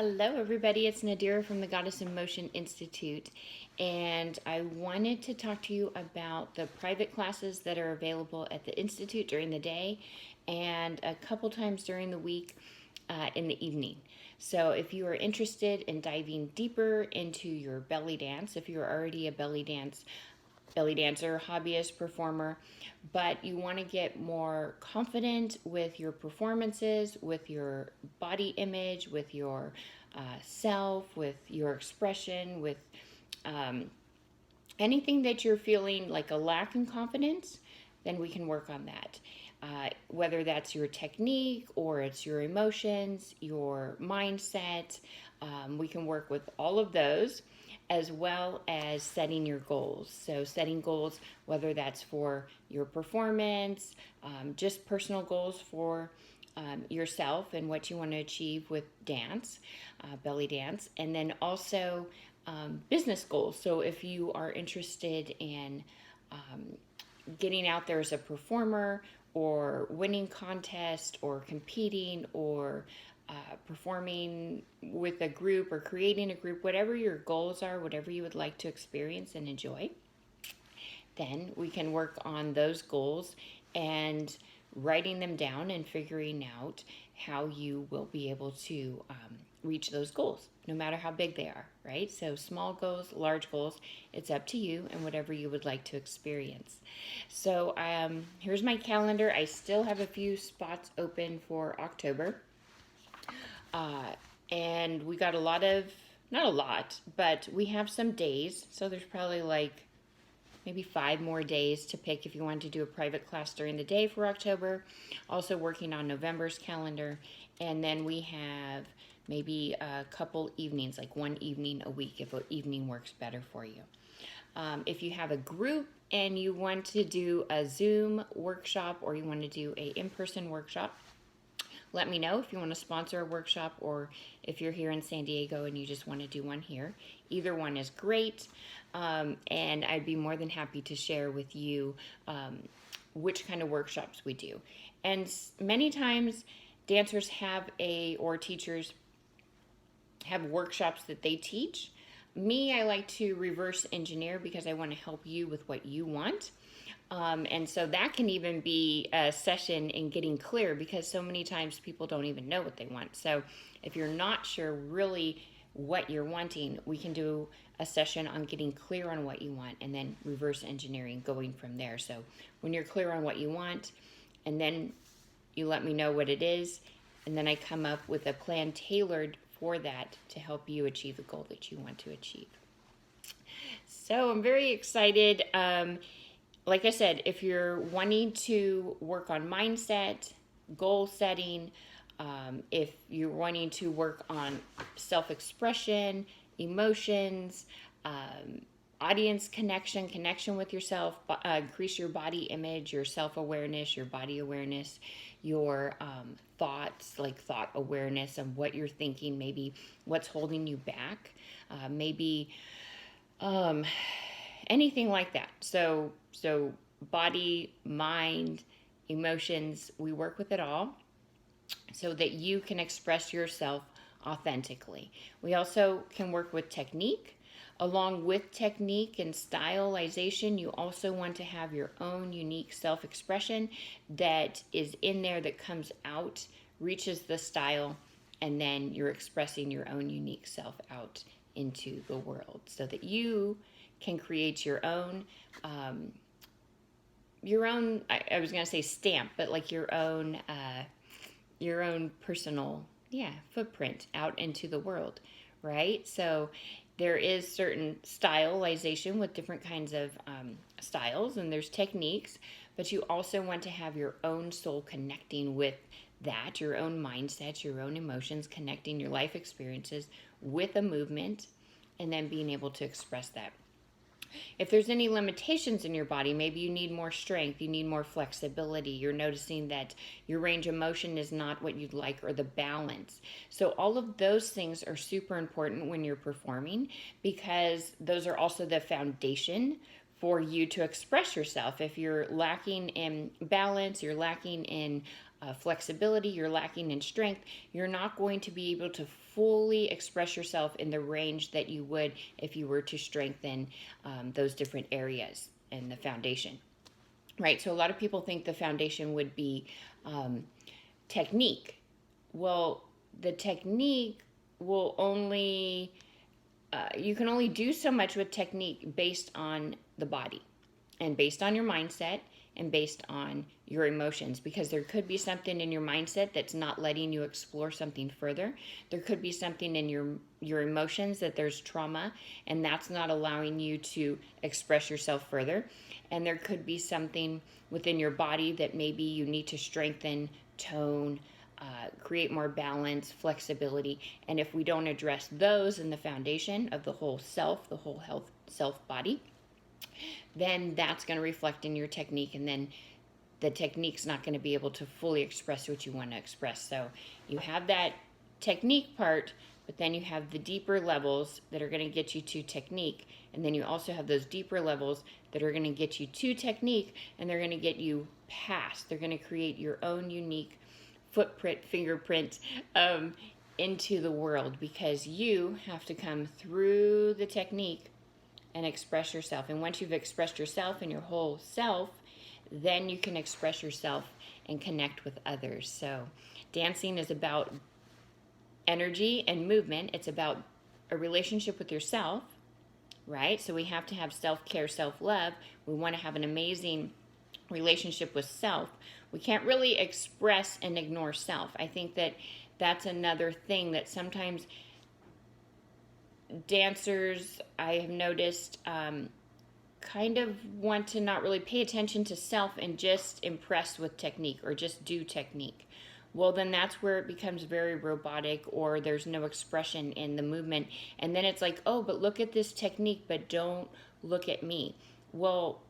Hello, everybody. It's Nadirah from the Goddess in Motion Institute, and I wanted to talk to you about the private classes that are available at the Institute during the day and a couple times during the week in the evening. So, if you are interested in diving deeper into your belly dance, if you're already a belly dancer, hobbyist, performer, but you want to get more confident with your performances, with your body image, with your self, with your expression, with um, anything that you're feeling like a lack in confidence, then we can work on that. Whether that's your technique or it's your emotions, your mindset, we can work with all of those as well as setting your goals. So, setting goals, whether that's for your performance, just personal goals for yourself and what you want to achieve with dance, belly dance, and then also business goals. So, if you are interested in getting out there as a performer or winning contest or competing or performing with a group or creating a group, whatever your goals are, whatever you would like to experience and enjoy, then we can work on those goals and writing them down and figuring out how you will be able to reach those goals, no matter how big they are, right? So, small goals, large goals, it's up to you and whatever you would like to experience. So, here's my calendar. I still have a few spots open for October. And we got not a lot, but we have some days. So, there's probably like maybe 5 more days to pick if you want to do a private class during the day for October. Also working on November's calendar. And then we have maybe a couple evenings, like one evening a week if an evening works better for you. If you have a group and you want to do a Zoom workshop or you want to do a in-person workshop, let me know if you want to sponsor a workshop or if you're here in San Diego and you just want to do one here. Either one is great, and I'd be more than happy to share with you which kind of workshops we do. And many times dancers or teachers have workshops that they teach. Me, I like to reverse engineer because I want to help you with what you want. And so that can even be a session in getting clear because so many times people don't even know what they want. So if you're not sure really what you're wanting, we can do a session on getting clear on what you want and then reverse engineering going from there. So when you're clear on what you want, and then you let me know what it is, and then I come up with a plan tailored for that to help you achieve the goal that you want to achieve. So I'm very excited. Like I said, if you're wanting to work on mindset, goal setting, if you're wanting to work on self-expression, emotions, audience connection with yourself, increase your body image, your self-awareness, your body awareness, your thoughts, like thought awareness of what you're thinking, maybe what's holding you back, maybe anything like that. So body, mind, emotions, we work with it all so that you can express yourself authentically. We also can work with technique. Along with technique and stylization, you also want to have your own unique self-expression that is in there, that comes out, reaches the style, and then you're expressing your own unique self out into the world so that you can create your own I was going to say stamp, but like your own personal footprint out into the world, right? So there is certain stylization with different kinds of styles, and there's techniques, but you also want to have your own soul connecting with that, your own mindset, your own emotions, connecting your life experiences with a movement, and then being able to express that. If there's any limitations in your body, maybe you need more strength, you need more flexibility, you're noticing that your range of motion is not what you'd like, or the balance. So all of those things are super important when you're performing because those are also the foundation for you to express yourself. If you're lacking in balance, you're lacking in flexibility, you're lacking in strength, you're not going to be able to fully express yourself in the range that you would if you were to strengthen those different areas in the foundation. Right, so a lot of people think the foundation would be technique. Well, the technique will only, you can only do so much with technique based on the body and based on your mindset and based on your emotions, because there could be something in your mindset that's not letting you explore something further. There could be something in your emotions that there's trauma and that's not allowing you to express yourself further. And there could be something within your body that maybe you need to strengthen, tone, create more balance, flexibility. And if we don't address those in the foundation of the whole self, the whole health self body, then that's going to reflect in your technique, and then the technique's not going to be able to fully express what you want to express. So you have that technique part, but then you have the deeper levels that are going to get you to technique, and then you also have those deeper levels that are going to get you to technique, and they're going to get you past. They're going to create your own unique footprint, fingerprint into the world, because you have to come through the technique and express yourself. And once you've expressed yourself and your whole self, then you can express yourself and connect with others. So dancing is about energy and movement. It's about a relationship with yourself, right? So we have to have self-care, self-love. We want to have an amazing relationship with self. We can't really express and ignore self. I think that that's another thing that sometimes dancers, I have noticed, kind of want to not really pay attention to self and just impress with technique or just do technique. Well, then that's where it becomes very robotic, or there's no expression in the movement. And then it's like, oh, but look at this technique, but don't look at me. Well,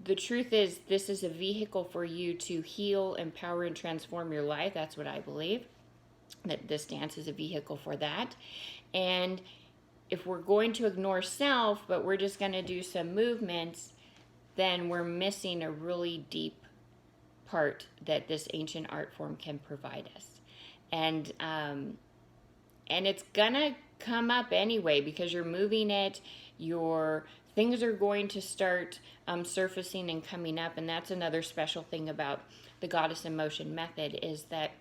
the truth is, this is a vehicle for you to heal, empower, and transform your life. That's what I believe, that this dance is a vehicle for that. And if we're going to ignore self, but we're just going to do some movements, then we're missing a really deep part that this ancient art form can provide us. And it's gonna come up anyway, because you're moving it, your things are going to start surfacing and coming up. And that's another special thing about the Goddess in Motion method, is that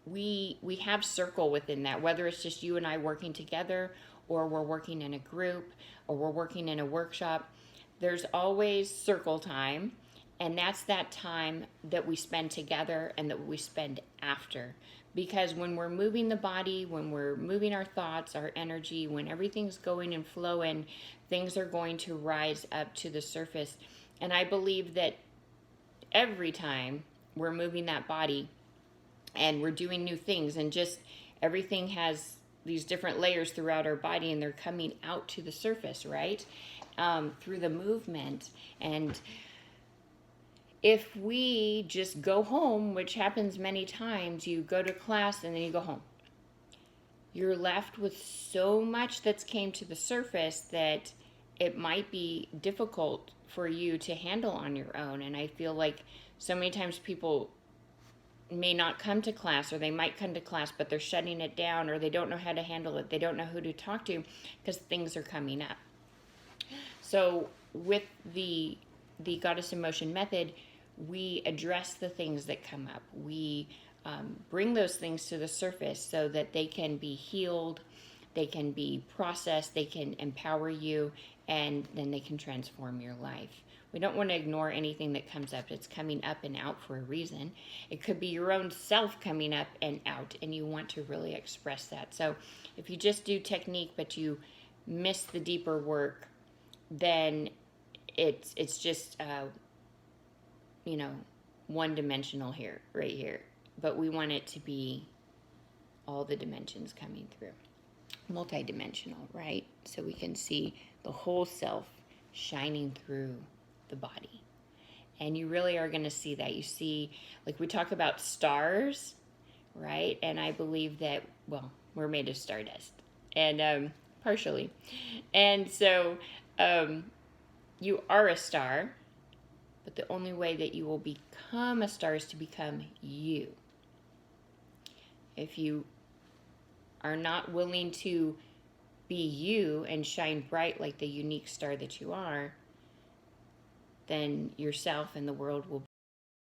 we have circle within that, whether it's just you and I working together, or we're working in a group, or we're working in a workshop. There's always circle time, and that's that time that we spend together and that we spend after. Because when we're moving the body, when we're moving our thoughts, our energy, when everything's going and flowing, things are going to rise up to the surface. And I believe that every time we're moving that body and we're doing new things, and just everything has these different layers throughout our body, and they're coming out to the surface, right? Through the movement. And if we just go home, which happens many times, you go to class and then you go home, you're left with so much that's came to the surface that it might be difficult for you to handle on your own. And I feel like so many times people may not come to class, or they might come to class, but they're shutting it down, or they don't know how to handle it. They don't know who to talk to because things are coming up. So with the Goddess in Motion method, we address the things that come up. We bring those things to the surface so that they can be healed, they can be processed, they can empower you, and then they can transform your life. We don't want to ignore anything that comes up. It's coming up and out for a reason. It could be your own self coming up and out, and you want to really express that. So if you just do technique but you miss the deeper work, then it's just one-dimensional here, right here. But we want it to be all the dimensions coming through. Multi-dimensional, right? So we can see the whole self shining through the body. And you really are going to see that. You see, like we talk about stars, right? And I believe that, well, we're made of stardust. And partially. And so you are a star, But the only way that you will become a star is to become you. If you are not willing to be you and shine bright like the unique star that you are, then yourself and the world will